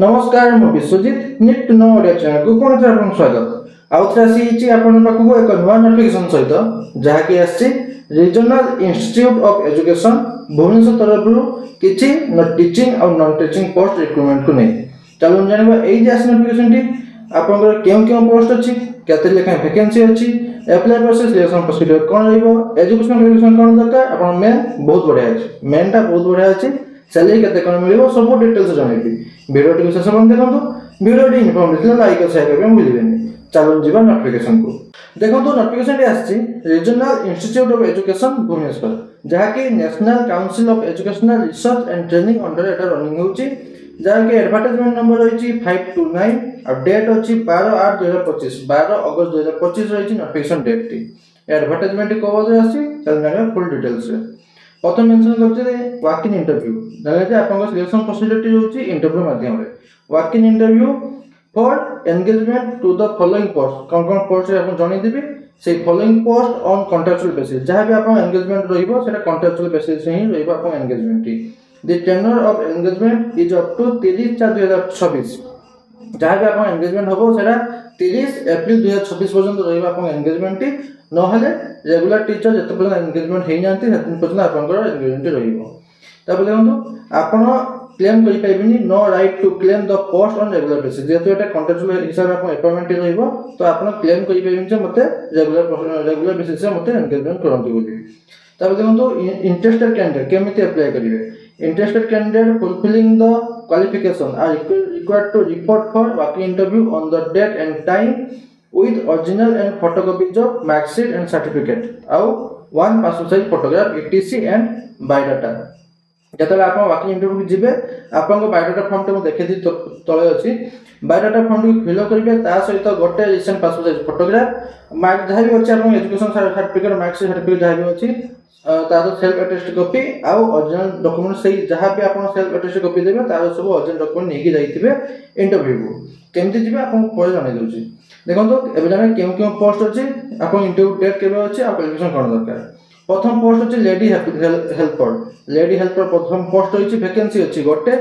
नमस्कार मु Biswajit need to know Odia channel को कोन आपन स्वागत आउथरा सीची आपन पाखु एक नवा नोटिफिकेशन सहित जहा कि आछि regional institute of education Bhubaneswar तरफरु किछि टीचिंग और नॉन टीचिंग पोस्ट रिक्रूटमेंट को नै चलो जानबा एई जे नोटिफिकेशन टी आपन केउ पोस्ट अछि केते लेखा वैकेंसी अछि अप्लाई प्रोसेस सिलेक्शन प्रोसीजर कोन रहइबो एजुकेशन क्वालिफिकेशन कोन दरकार आपन मेन बहुत बढ़िया अछि मेनटा बहुत बढ़िया अछि सैलरी केते कोन मिलिबो सब डिटेल्स जणाइबी वीडियो टी विशेष बन देखंतु वीडियो टी इन्फॉर्मेटिव लाइक और शेयर करबे भूलिबेनी चलो जीवा नोटिफिकेशन को देखंतु नोटिफिकेशन टी आछि regional institute of education Bhubaneswar जहा कि national council of educational research and training under एटा रनिंग होची जहा कि एडवर्टाइजमेंट नंबर रहिची 529 और डेट अछि 12/8/2025 12 अगस्त 2025 रहिची नोटिफिकेशन डेट टी एडवर्टाइजमेंट को बजे आछि चल जाने फुल डिटेल्स रे प्रथम मेंशन करछे वॉक इन इंटरव्यू जाने जे आपन सिलेक्शन प्रोसीजर टी होची इंटरव्यू माध्यम रे walk in interview for engagement to the following post कोन पोस्ट रे आपन जणी देबी से following post on contractual basis जहां भी आपन एंगेजमेंट रहिबो सेटा कॉन्ट्रैक्चुअल बेसिस से ही रहिबो आपन एंगेजमेंट टी the tenure of engagement is up to 30/4/2026 जहां भी आपन एंगेजमेंट होबो सेटा 30 अप्रैल 2026 पर्यंत रहिबो आपन एंगेजमेंट टी नहले रेगुलर टीचर जते पर्यंत एंगेजमेंट हेइ जानती सेतिन पर्यंत आपन एंगेजमेंट रहिबो तब देखंतु आपन क्लेम करि पाइबिनी no right to claim the post on regular basis जेतो एटा कॉन्ट्रैक्चुअल हिसाब आपन अपॉइंटमेंट रहिबो तो आपन क्लेम करि पाइबिनी जे मते रेगुलर बेसिस से मते एंगेजमेंट करंतु बोली तब देखंतु इंटरेस्टेड कैंडिडेट केमिति अप्लाई करिवे interested candidate fulfilling the qualification are required to report for work interview on the date and time with original and photocopies of mark sheet and certificate ଆଉ one passport size photograph etc and biodata जतले आपण working interview जिबे आपण को biodata form ते देखै दी तळे अछि biodata form को fill करिवे ता सहित गोटे recent passport size photograph mark जहा भी अछि आपण education certificate mark sheet certificate जहा भी अछि तार सेल्फ अटेस्ट कॉपी आउ ओरिजिनल डॉक्यूमेंट सही जहा भी आपण सेल्फ अटेस्ट कॉपी देबे तार सब ओरिजिनल डॉक्यूमेंट नेकी जाइतिबे इंटरव्यू को केमति जिबे आपण पर जणै दउछि देखंतु एबे जाने केउ पोस्ट अछि आपण इंटरव्यू डेट केबे अछि आ क्वालिफिकेशन कोन दरकार प्रथम पोस्ट अछि लेडी हेल्पर प्रथम पोस्ट होइछि वैकेंसी अछि गोटे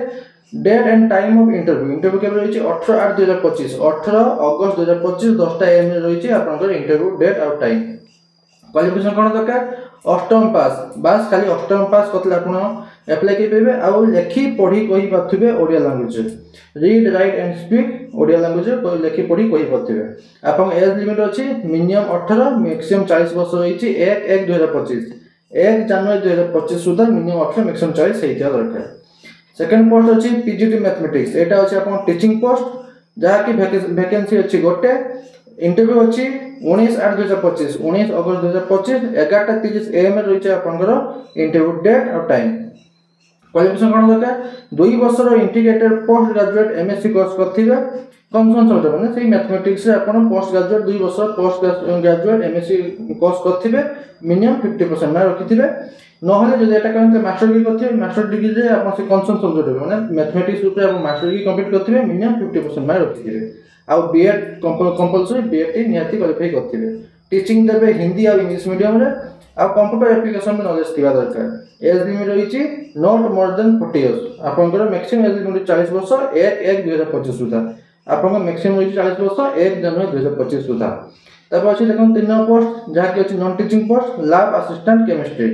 date and time of interview केबे रहिछि 18/8/2025 18 अगस्त 2025 10टा एम रे रहिछि आपनकर इंटरव्यू डेट और टाइम क्वालिफिकेशन कोन दरकार अष्टम पास बस खाली अष्टम पास कतले आपण अप्लाई के पेबे आ लेखि पढी कहि पाथुबे Odia language read write and speak Odia language को लेखि पढी कहि पाथुबे आपण एज लिमिट अछि मिनिमम 18 मैक्सिमम 40 वर्ष रहिछि 1/1/2025 1 जनवरी 2025 सुधा मिनिमम 18 मैक्सिमम 40 हेइता दरकार सेकंड पोस्ट अछि पीजीटी मैथमेटिक्स एटा अछि आपण टीचिंग पोस्ट जहा कि वैकेंसी अछि गोटे इंटरव्यू अछि 19/8/2025 19 अगस्त 2025 11:30 AM रहिछि आपनकर इंटरव्यू डेट और टाइम क्वालिफिकेशन कोन दरकार 2 वर्षर integrated post graduate MSc course करथिबे कॉमर्स सब्जेक्ट माने सेही मैथमेटिक्स रे आपण पोस्ट ग्रेजुएट 2 वर्षर पोस्ट ग्रेजुएट एमएससी कोर्स करथिबे मिनिमम 50% मार्क रखिथिबे नहले जदि एटा कहते मास्टर डिग्री करथिबे मास्टर डिग्री रे आपण से कॉमर्स सब्जेक्ट माने मैथमेटिक्स ऊपर आपण मास्टर डिग्री कंप्लीट करथिबे मिनिमम 50% मार्क रखिथिबे आ बीएड कंपलसरी बीएड टी निहाती क्वालिफाई करथिबे टीचिंग देबे हिंदी और इंग्लिश मीडियम रे आ कंप्यूटर एप्लीकेशन में नॉलेज थिबा दरकार एज लिमिट रहिछि नॉट मोर देन 40 इयर्स आपनकर मैक्सिमम एज लिमिट 40 वर्ष 1/1/2025 सुधा आपनकर मैक्सिमम रहिछि 40 वर्ष 1 जनवरी 2025 सुधा तब अछि देखन तीन पोस्ट जहा कि अछि non teaching post lab assistant chemistry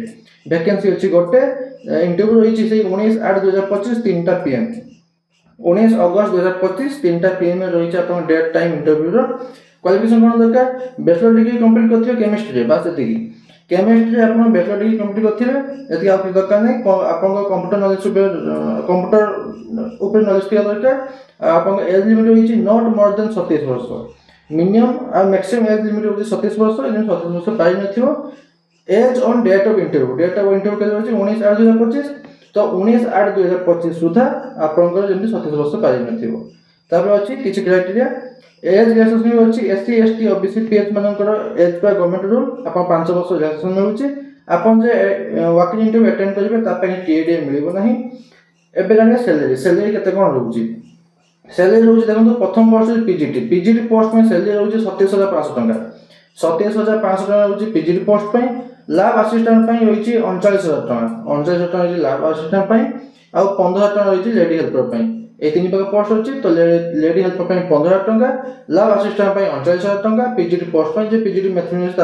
vacancy अछि गोटे इंटरव्यू रहिछि से 19/8/2025 3टा पीएम 19 अगस्त 2025 3टा पीएम में रहिछि आपन डेट टाइम इंटरव्यू रो क्वालिफिकेशन कोन दरकार बैचलर डिग्री कंप्लीट करथिबे केमिस्ट्री रे बास एतिकी केमिस्ट्री आपण बैचलर डिग्री कंप्लीट करथिबे एति आ दरकार नै आपण कंप्यूटर नॉलेज कंप्यूटर ऊपर नॉलेज थिया दरकार आपण एज लिमिट होइछि नॉट मोर देन 27 वर्ष मिनिमम आ मैक्सिमम एज लिमिट होइछि 27 वर्ष एने 27 वर्ष पाइ नथिबो age on date of interview केले होइछि 19/8/2025 तो 19/8/2025 सुधा आपनकर जेमि 27 वर्ष पाइ नथिबो तापर अछि किछि क्राइटेरिया एज रिलैक्सेशन होछि एससी एसटी ओबीसी पीएच मानकर एज पर गवर्नमेंट रूल आपण 5 वर्ष रिलैक्सेशन होछि आपण जे वर्किंग इंटरव्यू अटेंड करिवे ता पे टीएडी मिलिबो नाही एबे जाने सैलरी केते कोन रहउछि सैलरी रहउछि देखंतु प्रथम वर्ष पीजीटी पोस्ट में सैलरी रहउछि 27500 टका 27500 टका रहउछि पीजीटी पोस्ट पे लैब असिस्टेंट पे होइछि 39000 टका 39000 टका लैब असिस्टेंट पे आ 15000 टका होइछि लेडी हेल्पर पे ये 3 प्रकार पोस्ट अच्छी। तो लेडी हेल्पर 15,000 टंका, लैब असिस्टेंट 39,000 टंका, पीजीटी पोस्ट जो पीजीटी मैथमेटिक्स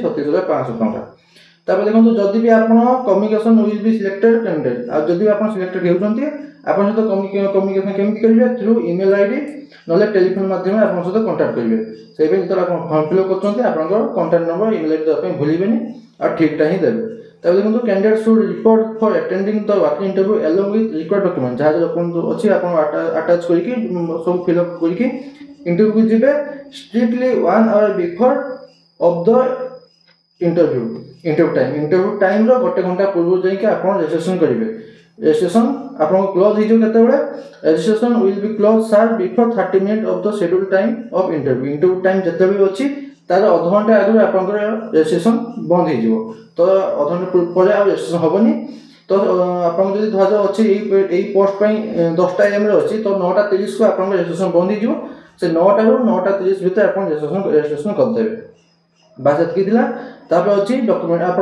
37,500 टंका। तापर देखो जदि भी आप communication will be selected candidate आ जदि आप सिलेक्टेड होउछंती आपन सहित कम्युनिकेशन केमति करिवे थ्रू ईमेल आईडी नले टेलीफोन माध्यम आपन सहित कांटेक्ट करिवे। सेहि पे जतरा आप फॉर्म फिल करछंती आपन कांटेक्ट नंबर ईमेल आईडी दपे भूलिबेनी आ ठीकटा ही देबे। तब देखो candidate should report for attending the working interview along with required document जहाँ अपन अच्छी आप अटैच करके सब फिलअप करके इंटरव्यू जीवे strictly 1 hour before of the interview time रो गोटे घंटा पूर्व जाइए आप रजिस्ट्रेशन करेंगे। रजिस्ट्रेशन आप क्लोज हो रजिस्ट्रेशन विल बी क्लोज सार before 30 minute of the schedule time of interview time जिते भी अच्छी तार अध घंटे आगे आप रजिस्ट्रेशन बंद हो तो अध घंटे पर रजिस्ट्रेशन हेनी। तो आप धर अच्छी पोस्ट 10टा AM अच्छी तो 9:30 को आप रजिस्ट्रेशन बंद हो से 9टा रू 9:30 भितर आप रजिस्ट्रेशन करदेवे। बास एतिक अच्छी डॉक्यूमेंट आप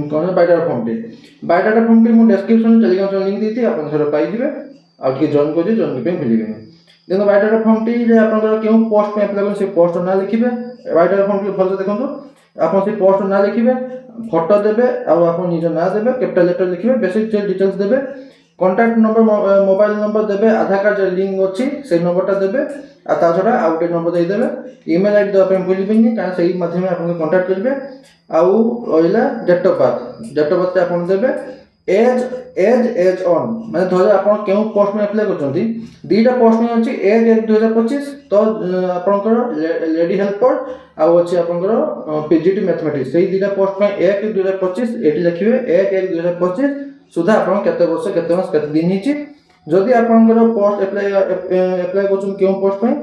कौन बायोडाटा फॉर्म टी मुझे डेस्क्रिप्शन टेलीग्राम लिंक दी आप पाइबे आगे जॉइन कर जॉइन करने भूलें। देखो बायोडाटा फॉर्म टी आप क्यों पोस्ट में अप्लाई करें पोस्ट ना लिखे बायोडाटा फॉर्म टी भल देखो आप पोस्ट ना लिखे फोटो देवे आप निज ना देवे कैपिटल लेटर लिखे बेसिक डिटेल्स देवे कॉन्टैक्ट नंबर मोबाइल नंबर देवे आधार कार्ड लिंक अच्छी से नंबरटा देवे आ छड़ा आउ गोटे नंबर देदेवे ईमेल आईडी देवाई भूलें कारण से माध्यम आप कॉन्टैक्ट करेंगे। आउ रहा डेट ऑफ बर्थ आप देवे एज ऑन मैंने धर आप क्यों पोस्ट में अप्लाई कर दीटा पोस्ट में अच्छी एज 2025 तो आपंकर लेडी हेल्पर आउ अच्छी आपंकर पीजीटी मैथमेटिक्स से दीटा पोस्ट में 1/1/2025 ये लिखे 1/1/2025 सुधा आप केते वर्ष केते मास केते दिन होती। जदि आपंकर पोस्ट अप्लाई कर पोस्ट में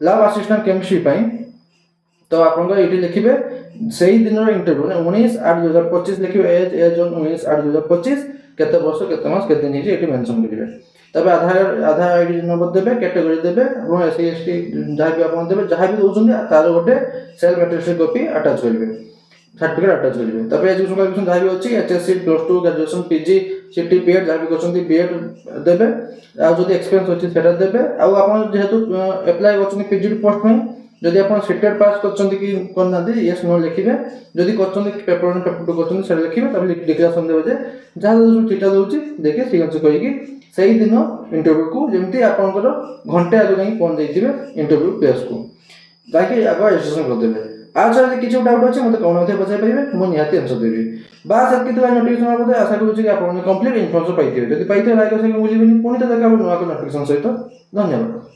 लैब असिस्टेंट केमिस्ट्री तो आप ये लिखे से ही दिन इंटरव्यू 19/8/2025 लिखे एज ऑन 19/8/2025 केते वर्ष केते मास केते दिन होती ये मेंशन करेंगे। तब आधार आईडी नंबर देवे कैटेगरी देवे SC ST जहाँ भी आप देवे जहाँ भी दूसरी तार गोटे सेल्फ अटेस्टेड कॉपी अटैच करेंगे सर्टिफिकेट अटैच करेंगे। तब एजुकेशन क्वालिफिकेशन जहाँ भी अच्छी HSC +2 graduation PG CT BEd जहाँ भी कर BEd देवे आदि एक्सपीरियंस अच्छी से देवे आप जेहेतु अप्लाई कर पीजीटी पोस्ट में जदि आप सीटेट पास करना येस नो लिखे जदि पेपर 1 पेपर 2 कर लिखे तब डिक्लेरेशन देवे जहाँ ठीटा दूसरी देखिए सिग्नेचर करके से दिन इंटरव्यू को जमी आपंकर घंटे आगे जाकि पहुँच जाइए इंटरव्यू प्लेस को जाकि आगे रजिस्ट्रेशन करदेवे। आज किसी डाउट अच्छे मतलब कौन पचार पारे मुझे निहाती आंसर देवी बास नोटिफिकेशन आशा करूँ कंप्लीट इनफर्मेशन पाइबे जब पाइबे लाइक बुझे पुणी तो देखा नुआ नोटिफिकेशन सहित धन्यवाद।